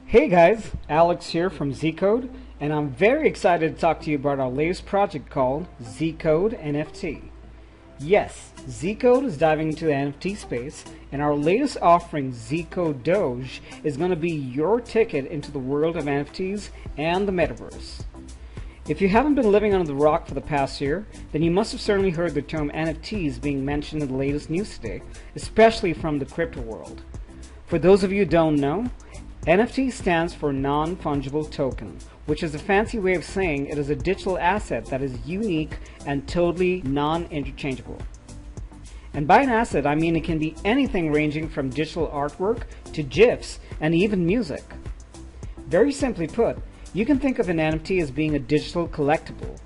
Hey guys, Alex here from Zcode, and I'm very excited to talk to you about our latest project called Zcode NFT. Yes, Zcode is diving into the NFT space, and our latest offering, Zcode Doge, is going to be your ticket into the world of NFTs and the metaverse. If you haven't been living under the rock for the past year, then you must have certainly heard the term NFTs being mentioned in the latest news today, especially from the crypto world. For those of you who don't know, NFT stands for non-fungible token, which is a fancy way of saying it is a digital asset that is unique and totally non-interchangeable. And by an asset, I mean it can be anything ranging from digital artwork to GIFs and even music. Very simply put, you can think of an NFT as being a digital collectible,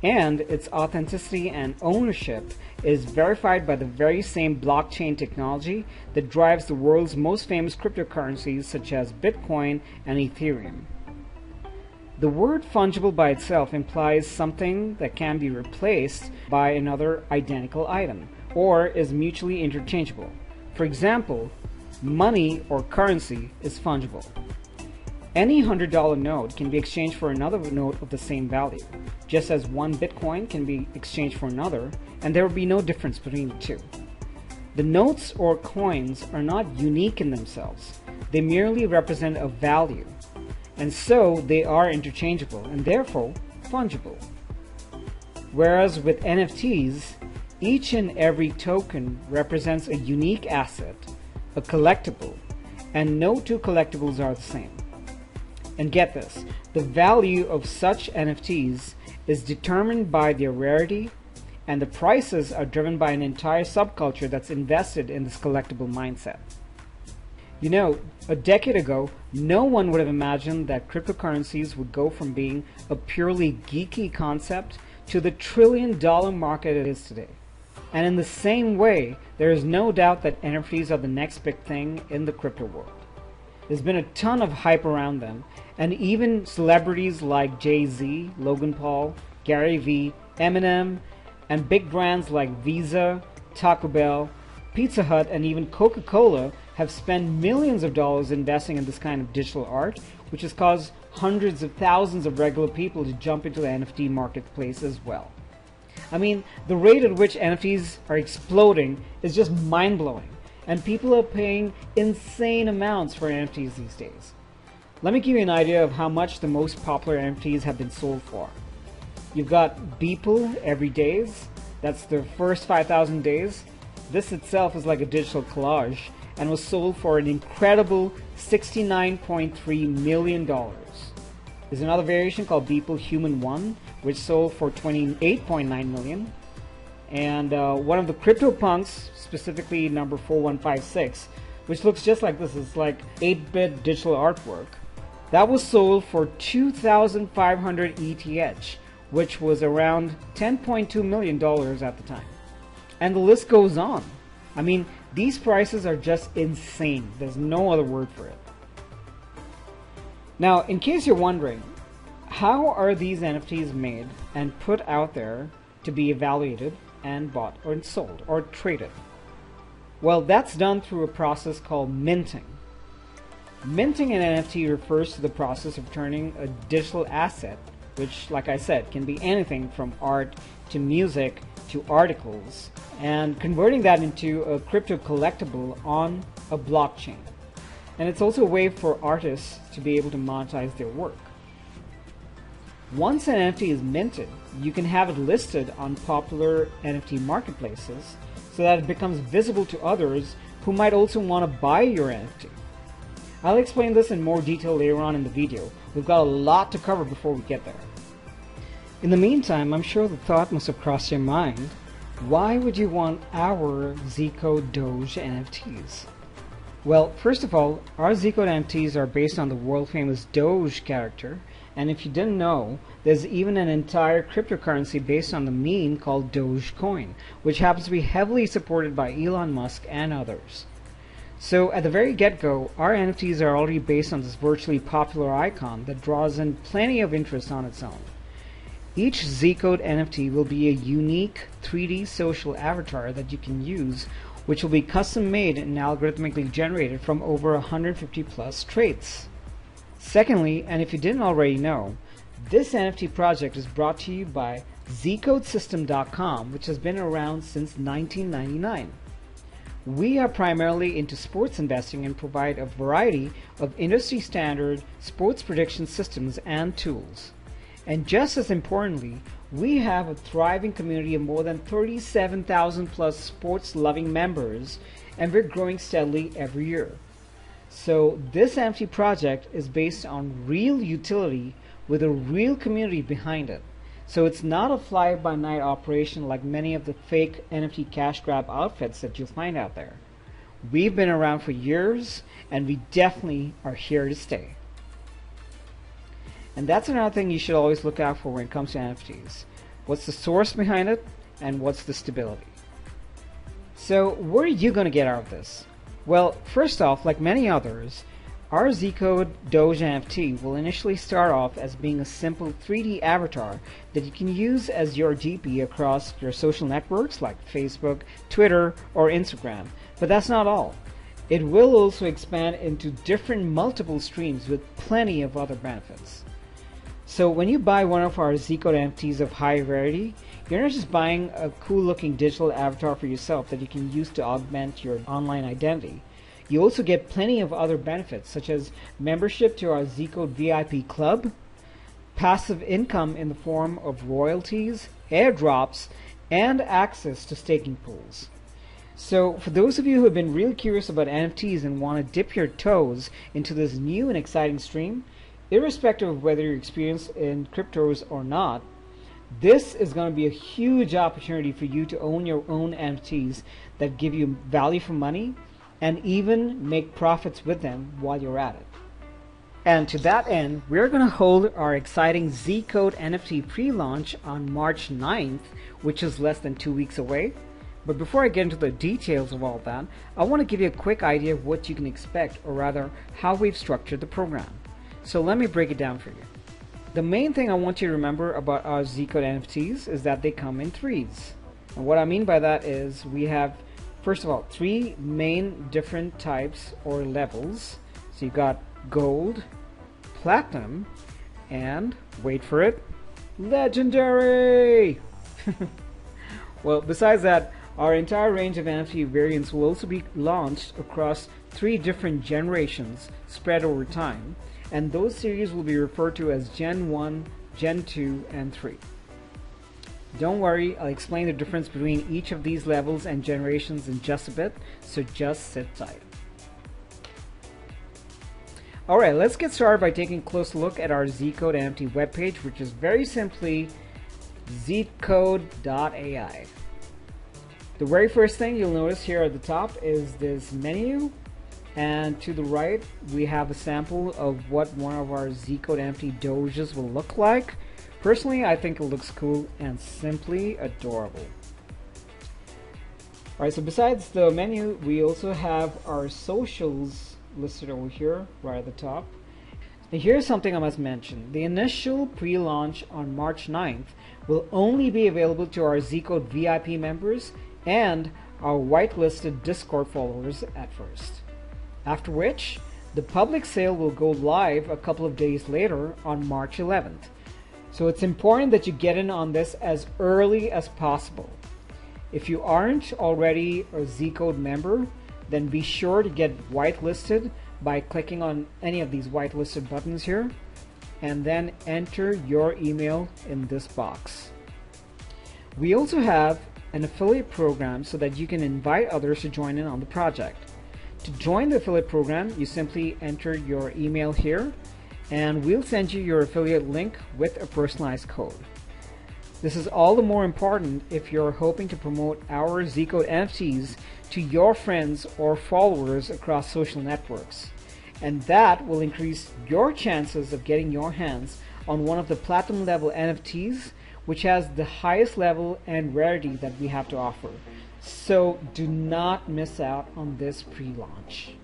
and its authenticity and ownership is verified by the very same blockchain technology that drives the world's most famous cryptocurrencies such as Bitcoin and Ethereum. The word fungible by itself implies something that can be replaced by another identical item or is mutually interchangeable. For example, money or currency is fungible. Any $100 note can be exchanged for another note of the same value, just as one Bitcoin can be exchanged for another, and there will be no difference between the two. The notes or coins are not unique in themselves. They merely represent a value, and so they are interchangeable and therefore fungible. Whereas with NFTs, each and every token represents a unique asset, a collectible, and no two collectibles are the same. And get this, the value of such NFTs is determined by their rarity, and the prices are driven by an entire subculture that's invested in this collectible mindset. You know, a decade ago, no one would have imagined that cryptocurrencies would go from being a purely geeky concept to the trillion-dollar market it is today. And in the same way, there is no doubt that NFTs are the next big thing in the crypto world. There's been a ton of hype around them, and even celebrities like Jay-Z, Logan Paul, Gary Vee, Eminem, and big brands like Visa, Taco Bell, Pizza Hut, and even Coca-Cola have spent millions of dollars investing in this kind of digital art, which has caused hundreds of thousands of regular people to jump into the NFT marketplace as well. I mean, the rate at which NFTs are exploding is just mind-blowing. And people are paying insane amounts for NFTs these days. Let me give you an idea of how much the most popular NFTs have been sold for. You've got Beeple Every Days, that's their first 5,000 days. This itself is like a digital collage and was sold for an incredible $69.3 million. There's another variation called Beeple Human 1, which sold for $28.9 million. And one of the CryptoPunks, specifically number 4156, which looks just like this, it's like 8-bit digital artwork, that was sold for 2,500 ETH, which was around $10.2 million at the time. And the list goes on. I mean, these prices are just insane. There's no other word for it. Now, in case you're wondering, how are these NFTs made and put out there to be evaluated and bought or sold or traded? Well, that's done through a process called minting. Minting an NFT refers to the process of turning a digital asset, which, like I said, can be anything from art to music to articles, and converting that into a crypto collectible on a blockchain. And it's also a way for artists to be able to monetize their work. Once an NFT is minted, you can have it listed on popular NFT marketplaces so that it becomes visible to others who might also want to buy your NFT. I'll explain this in more detail later on in the video. We've got a lot to cover before we get there. In the meantime, I'm sure the thought must have crossed your mind, why would you want our Zcode Doge NFTs? Well, first of all, our Zcode NFTs are based on the world-famous Doge character, and if you didn't know, there's even an entire cryptocurrency based on the meme called Dogecoin, which happens to be heavily supported by Elon Musk and others. So at the very get-go, our NFTs are already based on this virtually popular icon that draws in plenty of interest on its own. Each Zcode NFT will be a unique 3D social avatar that you can use, which will be custom made and algorithmically generated from over 150 plus traits. Secondly, and if you didn't already know, this NFT project is brought to you by ZcodeSystem.com, which has been around since 1999. We are primarily into sports investing and provide a variety of industry standard sports prediction systems and tools. And just as importantly, we have a thriving community of more than 37,000 plus sports loving members, and we're growing steadily every year. So this NFT project is based on real utility with a real community behind it. So it's not a fly-by-night operation like many of the fake NFT cash grab outfits that you'll find out there. We've been around for years, and we definitely are here to stay. And that's another thing you should always look out for when it comes to NFTs. What's the source behind it, and what's the stability? So what are you going to get out of this? Well, first off, like many others, our Zcode Doge NFT will initially start off as being a simple 3D avatar that you can use as your GP across your social networks like Facebook, Twitter, or Instagram. But that's not all. It will also expand into different multiple streams with plenty of other benefits. So when you buy one of our Zcode NFTs of high rarity, you're not just buying a cool looking digital avatar for yourself that you can use to augment your online identity. You also get plenty of other benefits, such as membership to our Zcode VIP club, passive income in the form of royalties, airdrops, and access to staking pools. So for those of you who have been really curious about NFTs and want to dip your toes into this new and exciting stream, irrespective of whether you're experienced in cryptos or not, this is going to be a huge opportunity for you to own your own NFTs that give you value for money and even make profits with them while you're at it. And to that end, we're going to hold our exciting Zcode NFT pre-launch on March 9th, which is less than 2 weeks away. But before I get into the details of all that, I want to give you a quick idea of what you can expect, or rather, how we've structured the program. So let me break it down for you. The main thing I want you to remember about our Zcode NFTs is that they come in threes. And what I mean by that is we have, first of all, three main different types or levels. So you've got gold, platinum, and, wait for it, legendary! Well, besides that, our entire range of NFT variants will also be launched across 3 different generations spread over time, and those series will be referred to as Gen 1, Gen 2, and 3. Don't worry, I'll explain the difference between each of these levels and generations in just a bit, so just sit tight. Alright, let's get started by taking a close look at our Zcode NFT webpage, which is very simply zcode.ai. The very first thing you'll notice here at the top is this menu, and to the right we have a sample of what one of our Zcode NFT Doges will look like. Personally, I think it looks cool and simply adorable. Alright, so besides the menu, we also have our socials listed over here, right at the top. And here's something I must mention. The initial pre-launch on March 9th will only be available to our Zcode VIP members and our whitelisted Discord followers at first. After which, the public sale will go live a couple of days later on March 11th. So it's important that you get in on this as early as possible. If you aren't already a Zcode member, then be sure to get whitelisted by clicking on any of these whitelisted buttons here, and then enter your email in this box. We also have an affiliate program so that you can invite others to join in on the project. To join the affiliate program, you simply enter your email here, and we'll send you your affiliate link with a personalized code. This is all the more important if you're hoping to promote our Zcode NFTs to your friends or followers across social networks. And that will increase your chances of getting your hands on one of the platinum level NFTs, which has the highest level and rarity that we have to offer. So do not miss out on this pre-launch.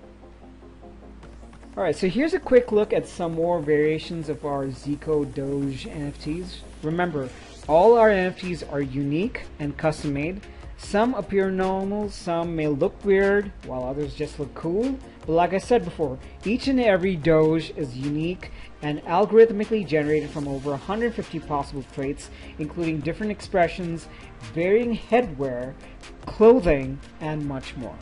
Alright, so here's a quick look at some more variations of our Zcode Doge NFTs. Remember, all our NFTs are unique and custom made. Some appear normal, some may look weird, while others just look cool. But like I said before, each and every Doge is unique and algorithmically generated from over 150 possible traits, including different expressions, varying headwear, clothing, and much more.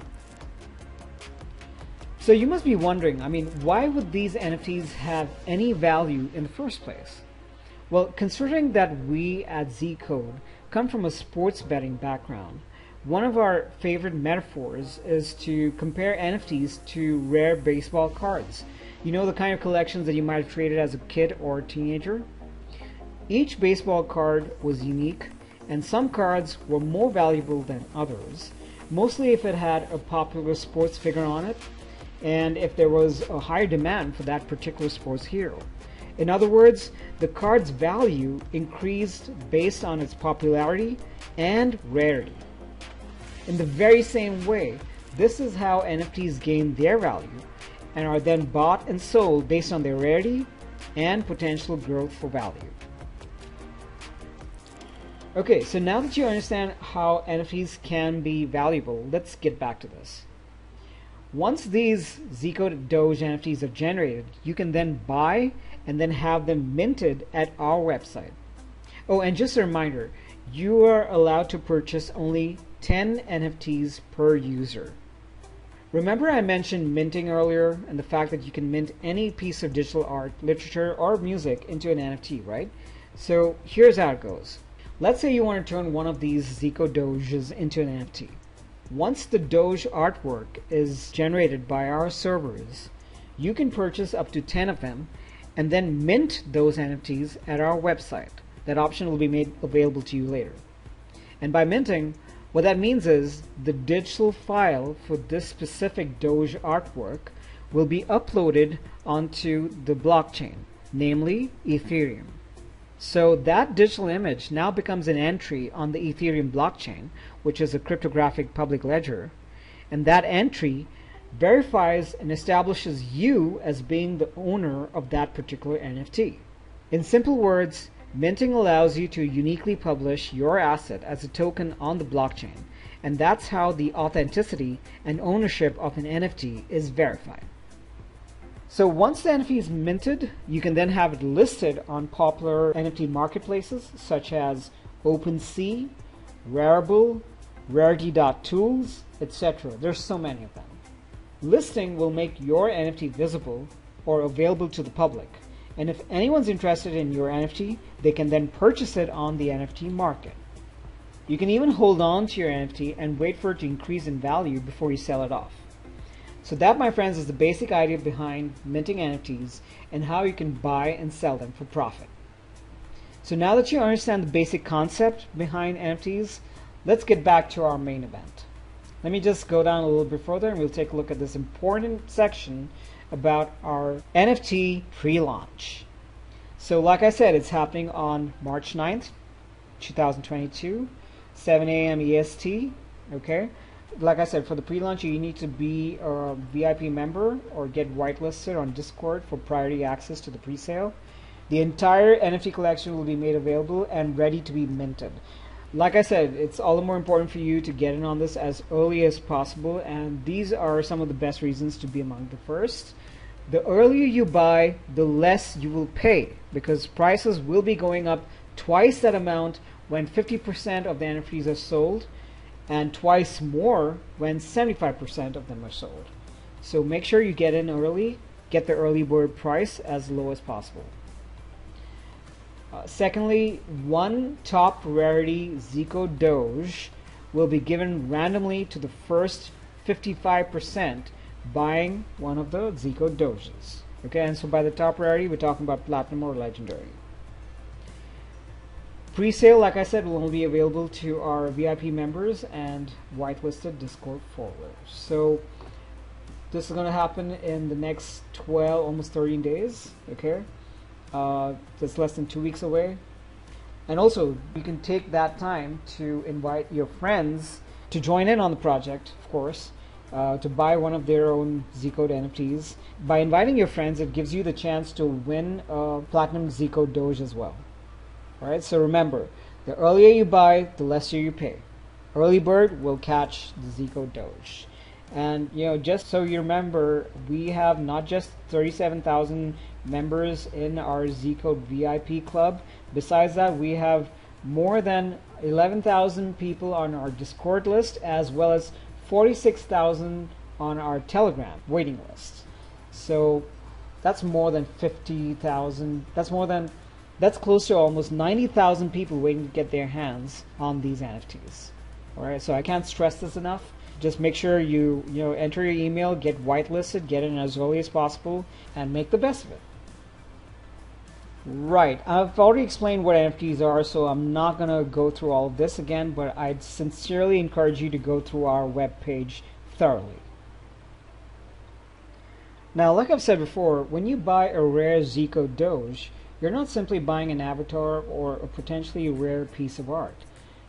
So you must be wondering, why would these NFTs have any value in the first place? Well, considering that we at Zcode come from a sports betting background, one of our favorite metaphors is to compare NFTs to rare baseball cards. You know, the kind of collections that you might have traded as a kid or a teenager? Each baseball card was unique, and some cards were more valuable than others, mostly if it had a popular sports figure on it, and if there was a higher demand for that particular sports hero. In other words, the card's value increased based on its popularity and rarity. In the very same way, this is how NFTs gain their value and are then bought and sold based on their rarity and potential growth for value. Okay, so now that you understand how NFTs can be valuable, let's get back to this. Once these Zcode Doge NFTs are generated, you can then buy and then have them minted at our website. Oh, and just a reminder, you are allowed to purchase only 10 NFTs per user. Remember I mentioned minting earlier and the fact that you can mint any piece of digital art, literature, or music into an NFT, right? So here's how it goes. Let's say you want to turn one of these Zcode Doges into an NFT. Once the Doge artwork is generated by our servers, you can purchase up to 10 of them and then mint those NFTs at our website. That option will be made available to you later. And by minting, what that means is the digital file for this specific Doge artwork will be uploaded onto the blockchain, namely Ethereum. So that digital image now becomes an entry on the Ethereum blockchain, which is a cryptographic public ledger, and that entry verifies and establishes you as being the owner of that particular NFT. In simple words, minting allows you to uniquely publish your asset as a token on the blockchain, and that's how the authenticity and ownership of an NFT is verified. So once the NFT is minted, you can then have it listed on popular NFT marketplaces such as OpenSea, Rarible, Rarity.tools, etc. There's so many of them. Listing will make your NFT visible or available to the public, and if anyone's interested in your NFT, they can then purchase it on the NFT market. You can even hold on to your NFT and wait for it to increase in value before you sell it off. So that, my friends, is the basic idea behind minting NFTs and how you can buy and sell them for profit. So now that you understand the basic concept behind NFTs, let's get back to our main event. Let me just go down a little bit further and we'll take a look at this important section about our NFT pre-launch. So like I said, it's happening on March 9th, 2022, 7 a.m. EST, okay? Like I said, for the pre-launch, you need to be a VIP member or get whitelisted on Discord for priority access to the pre-sale. The entire NFT collection will be made available and ready to be minted. Like I said, it's all the more important for you to get in on this as early as possible, and these are some of the best reasons to be among the first. The earlier you buy, the less you will pay, because prices will be going up twice that amount when 50% of the NFTs are sold, and twice more when 75% of them are sold. So make sure you get in early, get the early bird price as low as possible. Secondly, one top rarity Zcode Doge will be given randomly to the first 55% buying one of the Zcode Doges. Okay, and so by the top rarity, we're talking about platinum or legendary. Pre-sale, like I said, will only be available to our VIP members and whitelisted Discord followers. So this is going to happen in the next 12, almost 13 days. Okay, that's less than 2 weeks away. And also, you can take that time to invite your friends to join in on the project, of course, to buy one of their own Zcode NFTs. By inviting your friends, it gives you the chance to win a platinum Zcode Doge as well. Alright, so remember, the earlier you buy, the less you pay. early bird will catch the Zcode Doge. And just so you remember, we have not just 37,000 members in our Zcode VIP club. Besides that, we have more than 11,000 people on our Discord list, as well as 46,000 on our Telegram waiting list. So that's more than 50,000. That's close to almost 90,000 people waiting to get their hands on these NFTs. All right, so I can't stress this enough. Just make sure you enter your email, get whitelisted, get in as early as possible, and make the best of it. Right, I've already explained what NFTs are, so I'm not going to go through all of this again, but I'd sincerely encourage you to go through our webpage thoroughly. Now, like I've said before, when you buy a rare Zcode Doge, you're not simply buying an avatar or a potentially rare piece of art.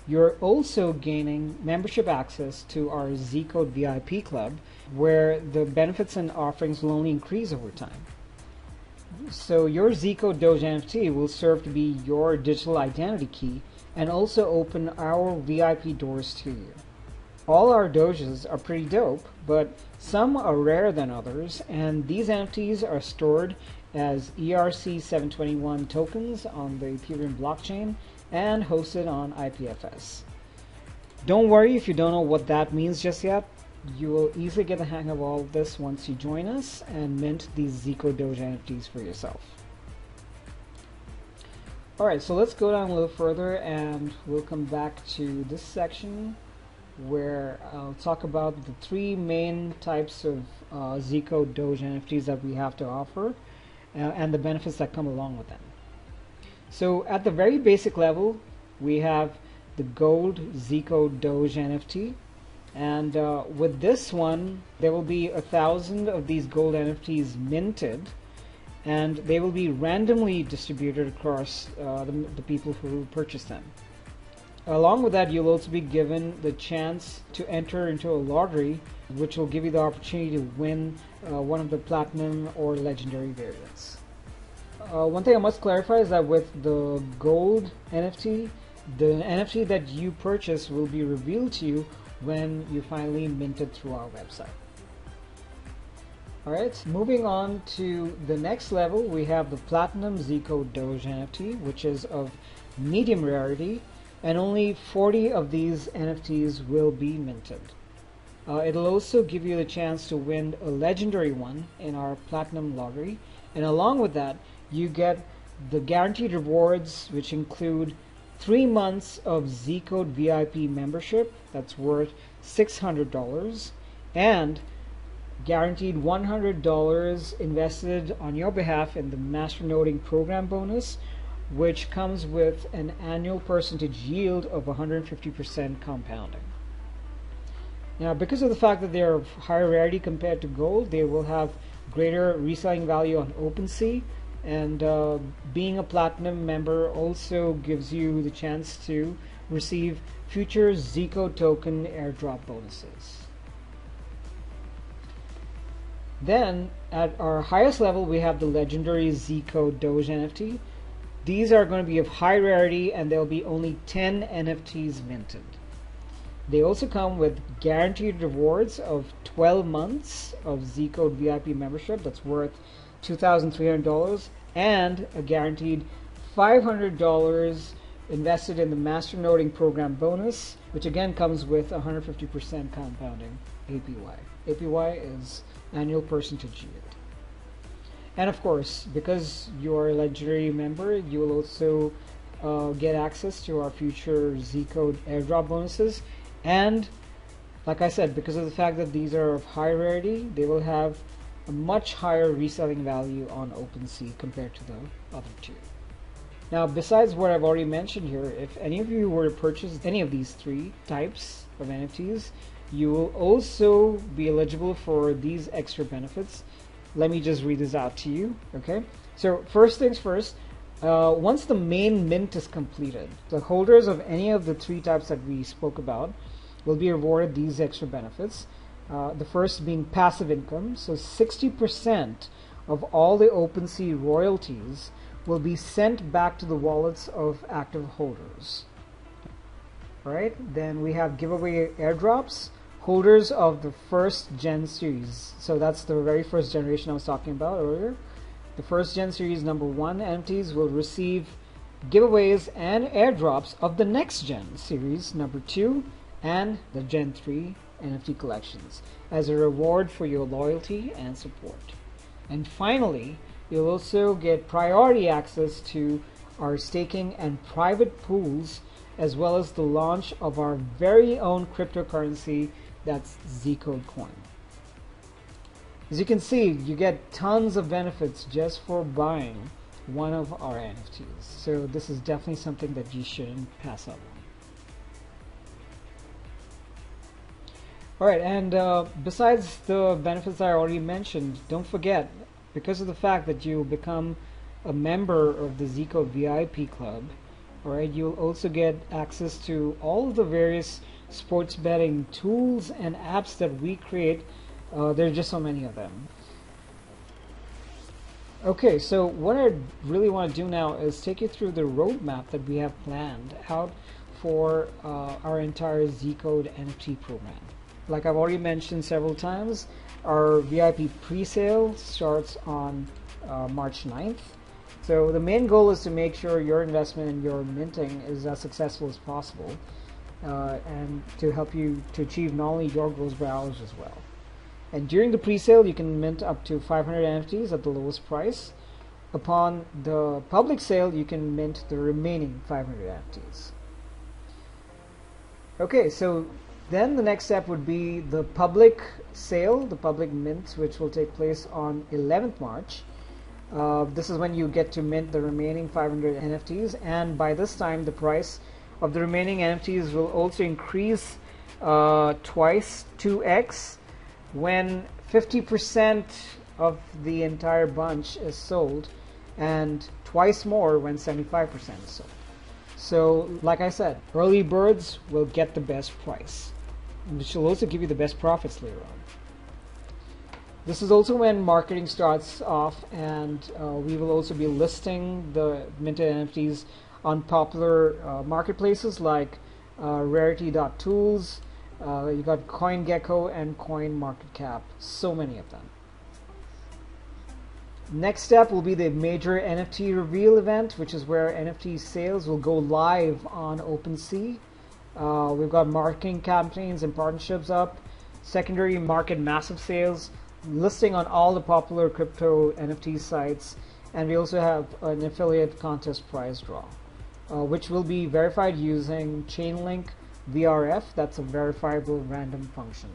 You're also gaining membership access to our Zcode VIP club, where the benefits and offerings will only increase over time. So your Zcode Doge NFT will serve to be your digital identity key and also open our VIP doors to you. All our Doges are pretty dope, but some are rarer than others, and these NFTs are stored as ERC-721 tokens on the Ethereum blockchain and hosted on IPFS. Don't worry if you don't know what that means just yet. You will easily get the hang of all of this once you join us and mint these Zcode Doge NFTs for yourself. Alright, so let's go down a little further and we'll come back to this section where I'll talk about the three main types of Zcode Doge NFTs that we have to offer and the benefits that come along with them. So at the very basic level, we have the Gold Zcode Doge NFT. And with this one, there will be 1,000 of these gold NFTs minted, and they will be randomly distributed across the people who purchase them. Along with that, you'll also be given the chance to enter into a lottery, which will give you the opportunity to win one of the platinum or legendary variants. One thing I must clarify is that with the gold NFT, the NFT that you purchase will be revealed to you when you finally mint it through our website. Alright, moving on to the next level, we have the Platinum Zcode Doge NFT, which is of medium rarity, and only 40 of these NFTs will be minted. It'll also give you the chance to win a legendary one in our Platinum lottery, and along with that, you get the guaranteed rewards, which include 3 months of Zcode VIP membership that's worth $600 and guaranteed $100 invested on your behalf in the masternoding program bonus, which comes with an annual percentage yield of 150% compounding. Now, because of the fact that they are of higher rarity compared to gold, they will have greater reselling value on OpenSea. And being a platinum member also gives you the chance to receive future Zcode token airdrop bonuses. Then at our highest level, we have the legendary Zcode Doge NFT. These are going to be of high rarity and there will be only 10 NFTs minted. They also come with guaranteed rewards of 12 months of Zcode VIP membership that's worth $2,300 and a guaranteed $500 invested in the masternoding program bonus, which again comes with 150% compounding APY. APY is annual percentage yield. And of course, because you are a legendary member, you will also get access to our future Zcode airdrop bonuses. And like I said, because of the fact that these are of high rarity, they will have a much higher reselling value on OpenSea compared to the other two. Now, besides what I've already mentioned here, if any of you were to purchase any of these three types of NFTs, you will also be eligible for these extra benefits. Let me just read this out to you, okay? So first things first, once the main mint is completed, the holders of any of the three types that we spoke about will be rewarded these extra benefits. The first being passive income, so 60% of all the OpenSea royalties will be sent back to the wallets of active holders. right? Then we have giveaway airdrops, holders of the first gen series. So that's the very first generation I was talking about earlier. The first gen series number 1 NFTs will receive giveaways and airdrops of the next gen series number 2 and the gen 3 NFT collections as a reward for your loyalty and support. And finally, you'll also get priority access to our staking and private pools, as well as the launch of our very own cryptocurrency, that's Zcode Coin. As you can see, you get tons of benefits just for buying one of our NFTs. So this is definitely something that you shouldn't pass up on. Alright, and besides the benefits I already mentioned, don't forget, because of the fact that you become a member of the Zcode VIP Club, alright, you'll also get access to all of the various sports betting tools and apps that we create. There's just so many of them. Okay, so what I really want to do now is take you through the roadmap that we have planned out for our entire Zcode NFT program. Like I've already mentioned several times, our VIP pre-sale starts on March 9th. So the main goal is to make sure your investment and your minting is as successful as possible, and to help you to achieve not only your goals but ours as well. And during the pre-sale, you can mint up to 500 NFTs at the lowest price. Upon the public sale, you can mint the remaining 500 NFTs. Okay, so then the next step would be the public sale, the public mint, which will take place on 11th March. This is when you get to mint the remaining 500 NFTs, and by this time the price of the remaining NFTs will also increase twice, 2x, when 50% of the entire bunch is sold, and twice more when 75% is sold. So like I said, early birds will get the best price, which will also give you the best profits later on. This is also when marketing starts off, and we will also be listing the minted NFTs on popular marketplaces like Rarity.tools, you got CoinGecko and CoinMarketCap, so many of them. Next step will be the major NFT reveal event, which is where NFT sales will go live on OpenSea. We've got marketing campaigns and partnerships up, secondary market massive sales, listing on all the popular crypto NFT sites, and we also have an affiliate contest prize draw, which will be verified using Chainlink VRF. That's a verifiable random function.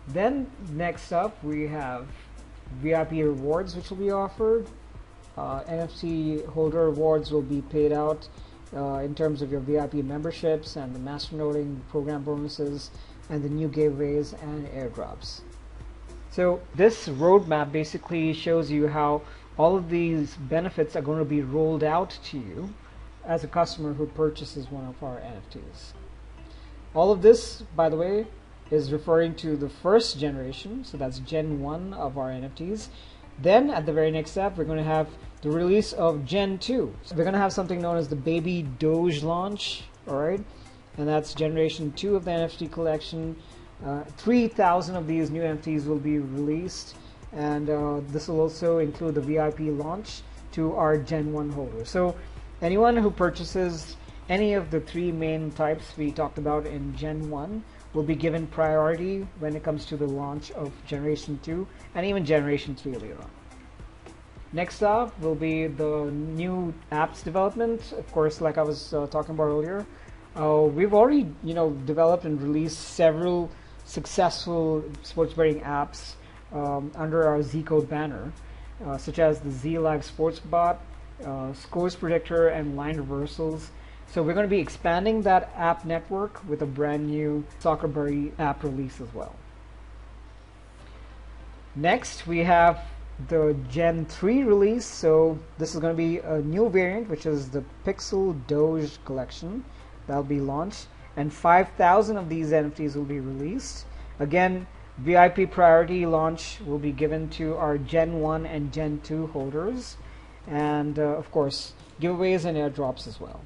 Then next up we have VIP rewards, which will be offered. NFT holder rewards will be paid out in terms of your VIP memberships and the masternoding program bonuses and the new giveaways and airdrops. So this roadmap basically shows you how all of these benefits are going to be rolled out to you as a customer who purchases one of our NFTs. All of this, by the way, is referring to the first generation, so that's Gen 1 of our NFTs. Then at the very next step, we're going to have the release of Gen 2. So we're going to have something known as the Baby Doge launch, alright? And that's Generation 2 of the NFT collection. 3,000 of these new NFTs will be released, and this will also include the VIP launch to our Gen 1 holders. So anyone who purchases any of the three main types we talked about in Gen 1 will be given priority when it comes to the launch of Generation 2 and even Generation 3 later on. Next up will be the new apps development. Of course, like I was talking about earlier, we've already developed and released several successful sports betting apps under our Zcode banner, such as the Z Live Sports Bot, Scores Predictor, and Line Reversals. So we're going to be expanding that app network with a brand new Soccer Buddy app release as well. Next, we have the Gen 3 release. So this is going to be a new variant, which is the Pixel Doge collection that will be launched, and 5,000 of these NFTs will be released. Again, VIP priority launch will be given to our Gen 1 and Gen 2 holders, and of course giveaways and airdrops as well.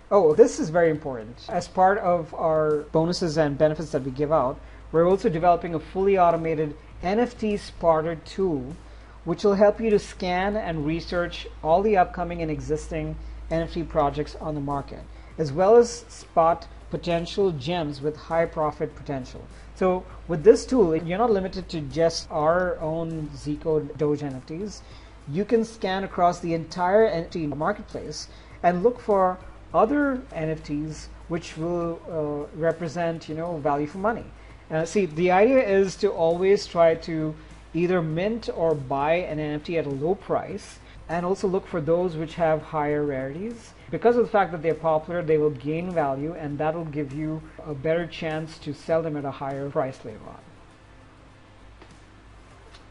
Oh, this is very important. As part of our bonuses and benefits that we give out, we're also developing a fully automated NFT spotter tool, which will help you to scan and research all the upcoming and existing NFT projects on the market, as well as spot potential gems with high profit potential. So with this tool, you're not limited to just our own Zcode Doge NFTs. You can scan across the entire NFT marketplace and look for other NFTs which will represent, value for money. See, the idea is to always try to either mint or buy an NFT at a low price, and also look for those which have higher rarities. Because of the fact that they're popular, they will gain value, and that will give you a better chance to sell them at a higher price later on.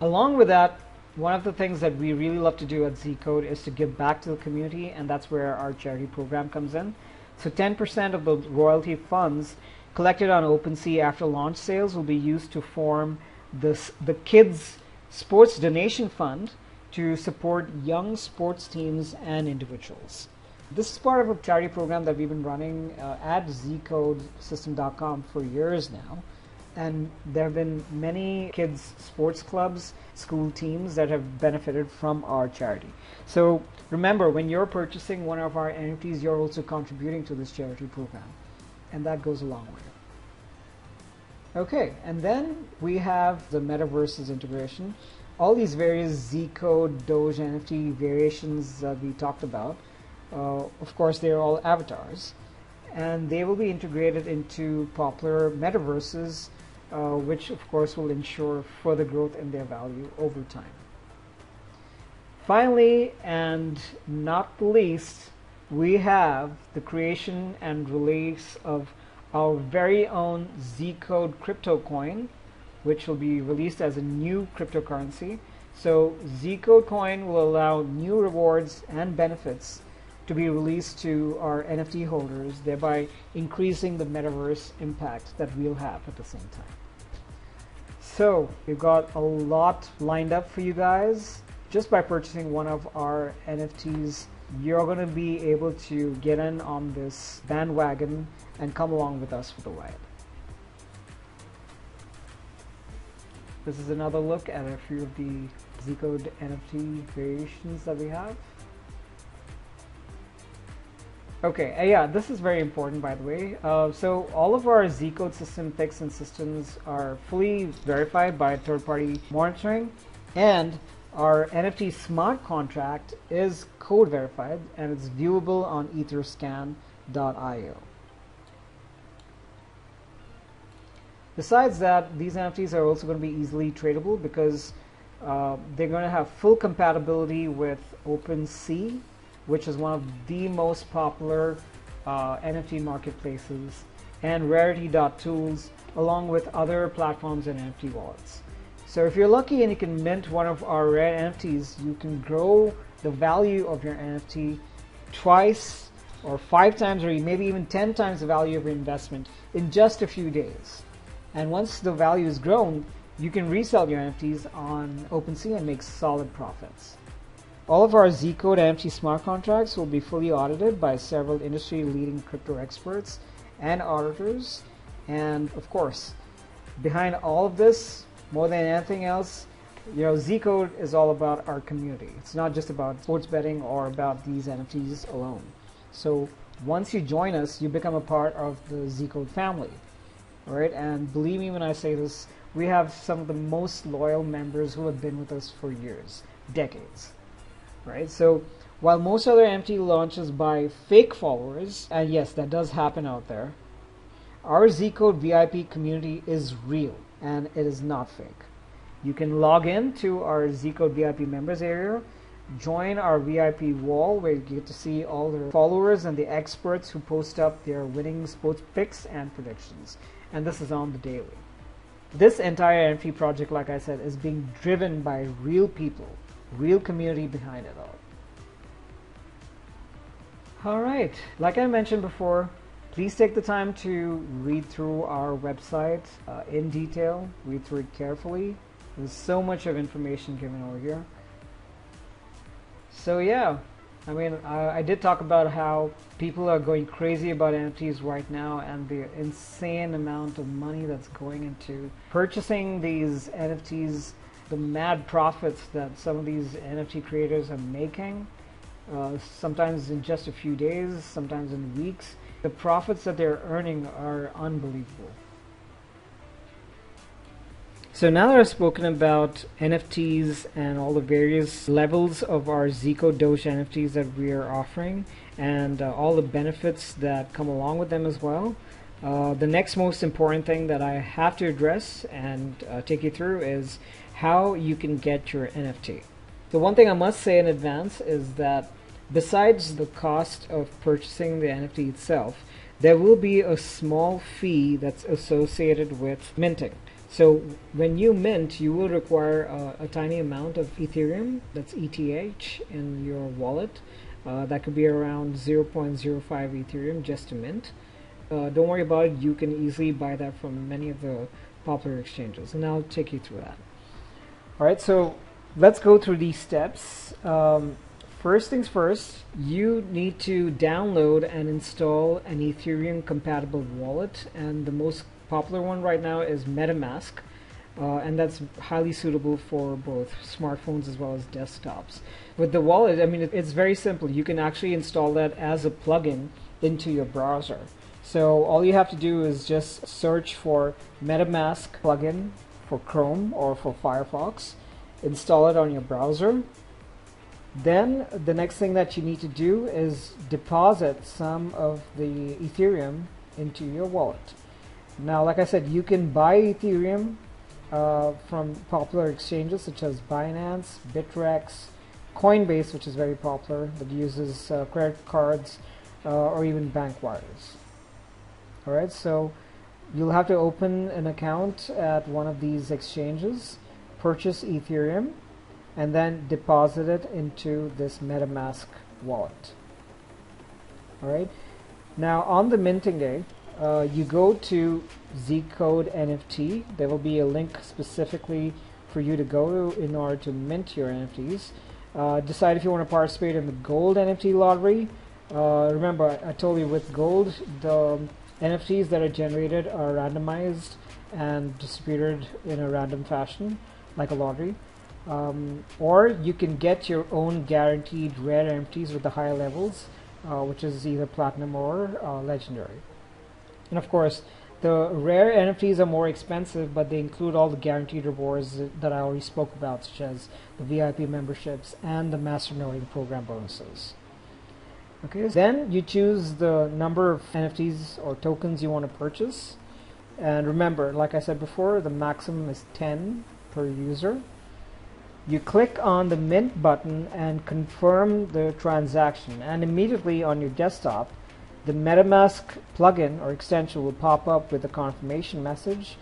Along with that, one of the things that we really love to do at Zcode is to give back to the community, and that's where our charity program comes in. So 10% of the royalty funds collected on OpenSea after launch sales will be used to form the Kids Sports Donation Fund to support young sports teams and individuals. This is part of a charity program that we've been running at zcodesystem.com for years now. And there have been many kids sports clubs, school teams that have benefited from our charity. So remember, when you're purchasing one of our NFTs, you're also contributing to this charity program. And that goes a long way. Okay, and then we have the metaverses integration. All these various Zcode Doge NFT variations that we talked about, of course, they're all avatars. And they will be integrated into popular metaverses, which of course will ensure further growth in their value over time. Finally, and not the least, we have the creation and release of our very own Zcode crypto coin, which will be released as a new cryptocurrency. So Zcode coin will allow new rewards and benefits to be released to our NFT holders, thereby increasing the metaverse impact that we'll have at the same time. So we've got a lot lined up for you guys. Just by purchasing one of our NFTs, you're going to be able to get in on this bandwagon and come along with us for the ride. This is another look at a few of the Zcode NFT variations that we have. Okay, yeah, this is very important, by the way. So all of our Zcode system picks and systems are fully verified by third-party monitoring, and our NFT smart contract is code verified, and it's viewable on etherscan.io. Besides that, these NFTs are also going to be easily tradable because they're going to have full compatibility with OpenSea, which is one of the most popular NFT marketplaces, and Rarity.tools, along with other platforms and NFT wallets. So if you're lucky and you can mint one of our rare NFTs, you can grow the value of your NFT twice or 5 times or maybe even 10 times the value of your investment in just a few days. And once the value is grown, you can resell your NFTs on OpenSea and make solid profits. All of our Zcode NFT smart contracts will be fully audited by several industry-leading crypto experts and auditors. And of course, behind all of this, more than anything else, Zcode is all about our community. It's not just about sports betting or about these NFTs alone. So once you join us, you become a part of the Zcode family. All right, and believe me when I say this, we have some of the most loyal members who have been with us for years, decades. Right? So while most other NFT launches by fake followers, and yes, that does happen out there, our Zcode VIP community is real and it is not fake. You can log in to our Zcode VIP members area, join our VIP wall where you get to see all the followers and the experts who post up their winning sports picks and predictions. And this is on the daily. This entire NFT project, like I said, is being driven by real people, real community behind it all. All right, like I mentioned before, please take the time to read through our website in detail, read through it carefully. There's so much of information given over here. So yeah, I mean, I did talk about how people are going crazy about NFTs right now and the insane amount of money that's going into purchasing these NFTs, the mad profits that some of these NFT creators are making, sometimes in just a few days, sometimes in weeks. The profits that they're earning are unbelievable. So now that I've spoken about NFTs and all the various levels of our Zcode Doge NFTs that we are offering and all the benefits that come along with them as well, the next most important thing that I have to address and take you through is how you can get your NFT. So one thing I must say in advance is that besides the cost of purchasing the NFT itself, there will be a small fee that's associated with minting. So when you mint, you will require a tiny amount of Ethereum, that's ETH, in your wallet. That could be around 0.05 Ethereum just to mint. Don't worry about it, you can easily buy that from many of the popular exchanges, and I'll take you through that. Alright, so let's go through these steps. First things first, you need to download and install an Ethereum compatible wallet, and the most popular one right now is MetaMask, and that's highly suitable for both smartphones as well as desktops. With the wallet, I mean, it's very simple. You can actually install that as a plugin into your browser. So all you have to do is just search for MetaMask plugin for Chrome or for Firefox, install it on your browser. Then the next thing that you need to do is deposit some of the Ethereum into your wallet. Now, like I said, you can buy Ethereum from popular exchanges such as Binance, Bittrex, Coinbase, which is very popular, that uses credit cards or even bank wires. Alright, so you'll have to open an account at one of these exchanges, purchase Ethereum, and then deposit it into this MetaMask wallet. Alright, now on the minting day, you go to Zcode NFT. There will be a link specifically for you to go to in order to mint your NFTs. Decide if you want to participate in the gold NFT lottery. Remember, I told you with gold, the NFTs that are generated are randomized and distributed in a random fashion, like a lottery. Or you can get your own guaranteed rare NFTs with the higher levels, which is either platinum or legendary. And of course, the rare NFTs are more expensive, but they include all the guaranteed rewards that I already spoke about, such as the VIP memberships and the master notary program bonuses. Okay, then you choose the number of NFTs or tokens you want to purchase. And remember, like I said before, the maximum is 10 per user. You click on the mint button and confirm the transaction, and immediately on your desktop, the MetaMask plugin or extension will pop up with a confirmation message.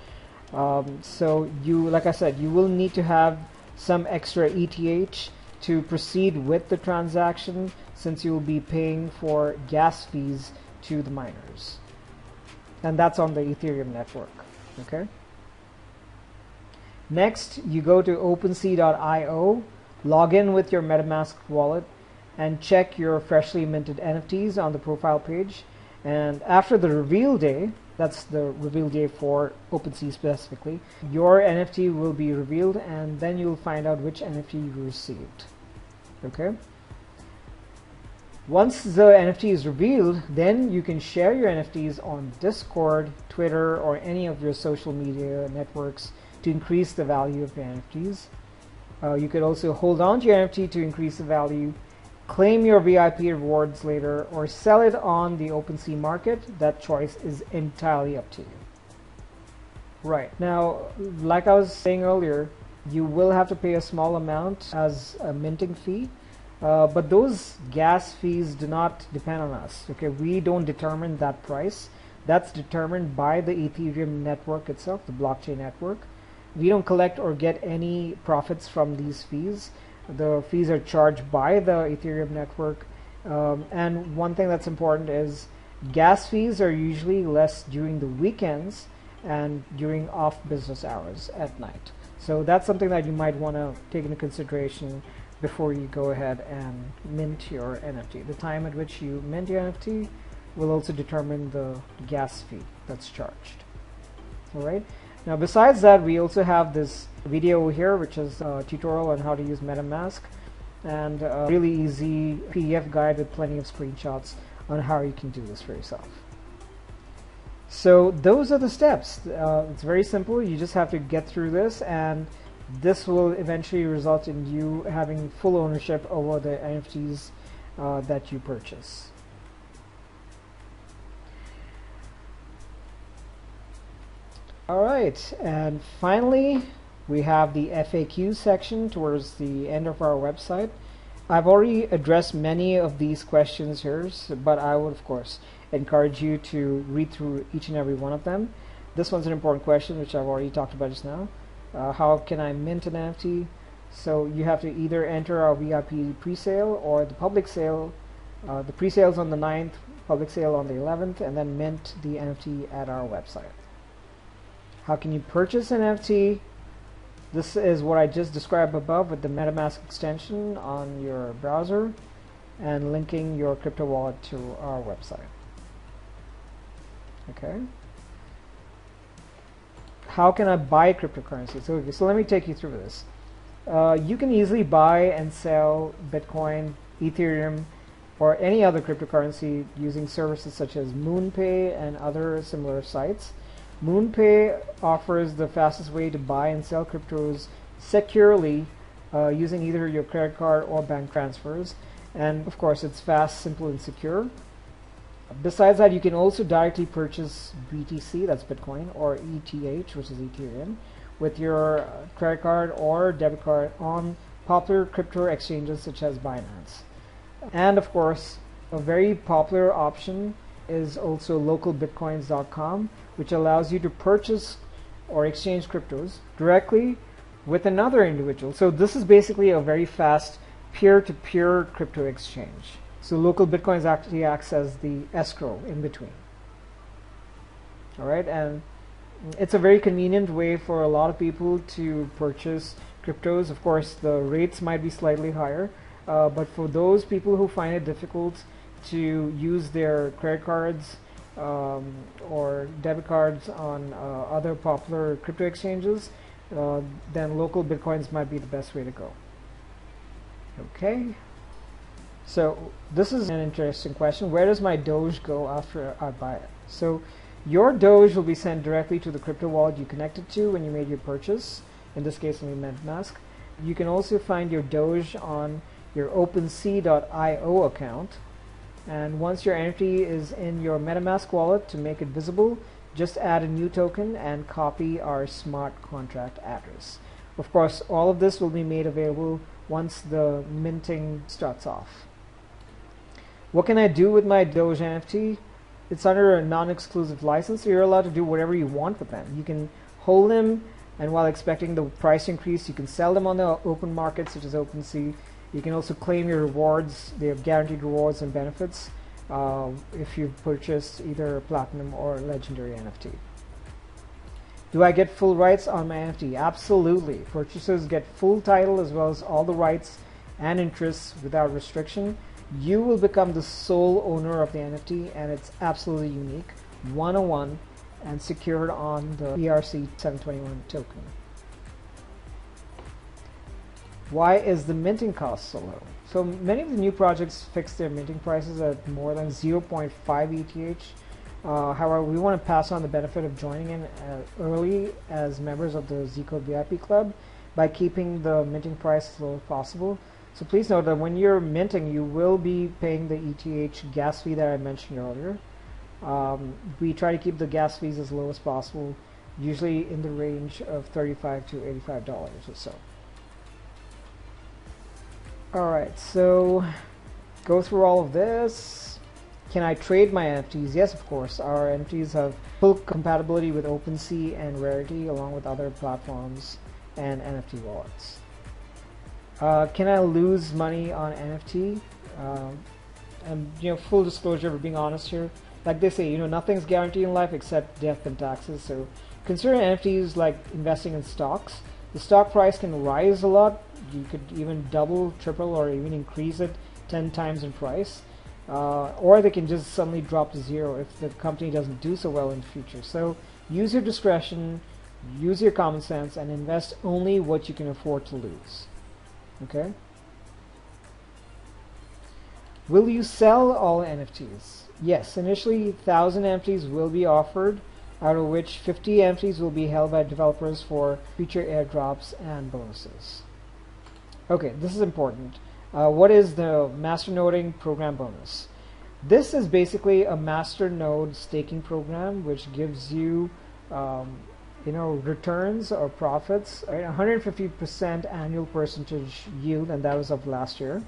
So you, like I said, you will need to have some extra ETH to proceed with the transaction, since you will be paying for gas fees to the miners. And that's on the Ethereum network. Okay. Next, you go to OpenSea.io, log in with your MetaMask wallet, and check your freshly minted NFTs on the profile page. And after the reveal day, that's the reveal day for OpenSea specifically, your NFT will be revealed, and then you'll find out which NFT you received. Okay. Once the NFT is revealed, then you can share your NFTs on Discord, Twitter, or any of your social media networks to increase the value of your NFTs. You could also hold on to your NFT to increase the value, claim your VIP rewards later, or sell it on the OpenSea market. That choice is entirely up to you. Right, now, like I was saying earlier, you will have to pay a small amount as a minting fee, but those gas fees do not depend on us. Okay, we don't determine that price. That's determined by the Ethereum network itself, the blockchain network. We don't collect or get any profits from these fees. The fees are charged by the Ethereum network. And one thing that's important is gas fees are usually less during the weekends and during off business hours at night. So that's something that you might want to take into consideration before you go ahead and mint your NFT. The time at which you mint your NFT will also determine the gas fee that's charged. Alright, now besides that, we also have this video here, which is a tutorial on how to use MetaMask, and a really easy PDF guide with plenty of screenshots on how you can do this for yourself. So those are the steps. It's very simple. You just have to get through this, and this will eventually result in you having full ownership over the NFTs that you purchase. Alright, and finally we have the FAQ section towards the end of our website. I've already addressed many of these questions here, but I would of course encourage you to read through each and every one of them. This one's an important question, which I've already talked about just now. How can I mint an NFT? So you have to either enter our VIP pre-sale or the public sale. The pre-sale is on the 9th, public sale on the 11th, and then mint the NFT at our website. How can you purchase an NFT? This is what I just described above with the MetaMask extension on your browser and linking your crypto wallet to our website. Okay. How can I buy cryptocurrency? So let me take you through this. You can easily buy and sell Bitcoin, Ethereum, or any other cryptocurrency using services such as MoonPay and other similar sites. MoonPay offers the fastest way to buy and sell cryptos securely using either your credit card or bank transfers, and of course it's fast, simple, and secure. Besides that, you can also directly purchase BTC, that's Bitcoin, or ETH, which is Ethereum, with your credit card or debit card on popular crypto exchanges such as Binance. And of course, a very popular option is also localbitcoins.com, which allows you to purchase or exchange cryptos directly with another individual. So this is basically a very fast peer-to-peer crypto exchange. So local Bitcoins actually acts as the escrow in between. All right, and it's a very convenient way for a lot of people to purchase cryptos. Of course, the rates might be slightly higher, but for those people who find it difficult to use their credit cards or debit cards on other popular crypto exchanges, then local Bitcoins might be the best way to go. Okay, so this is an interesting question. Where does my Doge go after I buy it? So your Doge will be sent directly to the crypto wallet you connected to when you made your purchase, in this case on your MetaMask. You can also find your Doge on your OpenSea.io account. And once your NFT is in your MetaMask wallet, to make it visible, just add a new token and copy our smart contract address. Of course, all of this will be made available once the minting starts off. What can I do with my Doge NFT? It's under a non-exclusive license, so you're allowed to do whatever you want with them. You can hold them, and while expecting the price increase, you can sell them on the open market, such as OpenSea. You can also claim your rewards. They have guaranteed rewards and benefits if you've purchased either platinum or legendary NFT. Do I get full rights on my NFT? Absolutely. Purchasers get full title as well as all the rights and interests without restriction. You will become the sole owner of the NFT, and it's absolutely unique, one-on-one, and secured on the ERC-721 token. Why is the minting cost so low? So many of the new projects fix their minting prices at more than 0.5 ETH. However, we want to pass on the benefit of joining in early as members of the Zcode VIP Club by keeping the minting price as low as possible. So please note that when you're minting, you will be paying the ETH gas fee that I mentioned earlier. We try to keep the gas fees as low as possible, usually in the range of $35 to $85 or so. Alright, so go through all of this. Can I trade my NFTs? Yes, of course. Our NFTs have full compatibility with OpenSea and Rarity, along with other platforms and NFT wallets. Can I lose money on NFT? And full disclosure, we're being honest here. Like they say, nothing's guaranteed in life except death and taxes. So consider NFTs like investing in stocks. The stock price can rise a lot. You could even double, triple, or even increase it 10 times in price. Or they can just suddenly drop to zero if the company doesn't do so well in the future. So use your discretion, use your common sense, and invest only what you can afford to lose. Okay? Will you sell all NFTs? Yes, initially 1,000 NFTs will be offered, out of which 50 NFTs will be held by developers for future airdrops and bonuses. Okay, this is important. What is the masternoding program bonus? This is basically a masternode staking program which gives you returns or profits, 150% annual percentage yield, and that was of last year.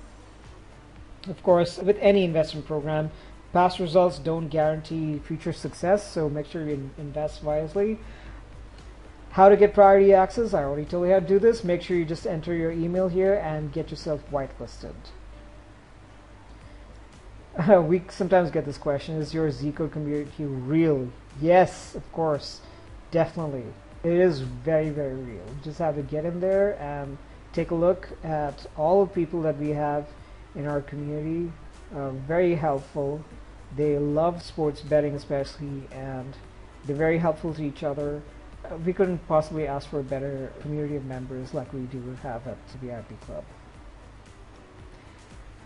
Of course, with any investment program, past results don't guarantee future success, so make sure you invest wisely. How to get priority access? I already told you how to do this. Make sure you just enter your email here and get yourself whitelisted. We sometimes get this question, is your Zcode community real? Yes, of course, definitely. It is very, very real. You just have to get in there and take a look at all the people that we have in our community. Very helpful. They love sports betting especially, and they're very helpful to each other. We couldn't possibly ask for a better community of members like we do have at the VIP Club.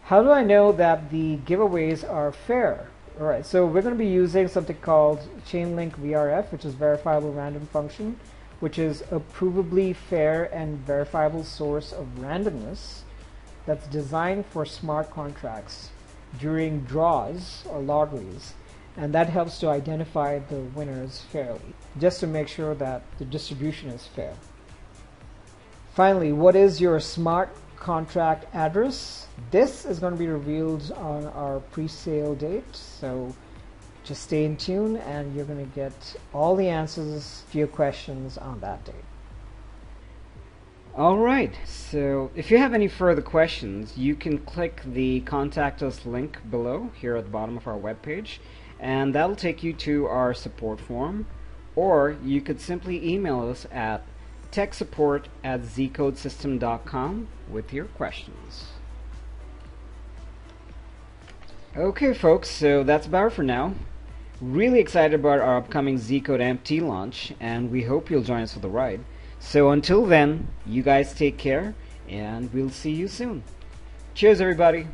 How do I know that the giveaways are fair? Alright, so we're going to be using something called Chainlink VRF, which is verifiable random function, which is a provably fair and verifiable source of randomness that's designed for smart contracts during draws or lotteries, and that helps to identify the winners fairly, just to make sure that the distribution is fair. Finally, what is your smart contract address? This is going to be revealed on our pre-sale date, so just stay in tune and you're going to get all the answers to your questions on that date. Alright, so if you have any further questions, you can click the Contact Us link below here at the bottom of our webpage, and that'll take you to our support form, or you could simply email us at techsupport@zcodesystem.com with your questions. Okay folks, so that's about it for now. Really excited about our upcoming Zcode NFT launch, and we hope you'll join us for the ride. So until then, you guys take care, and we'll see you soon. Cheers everybody!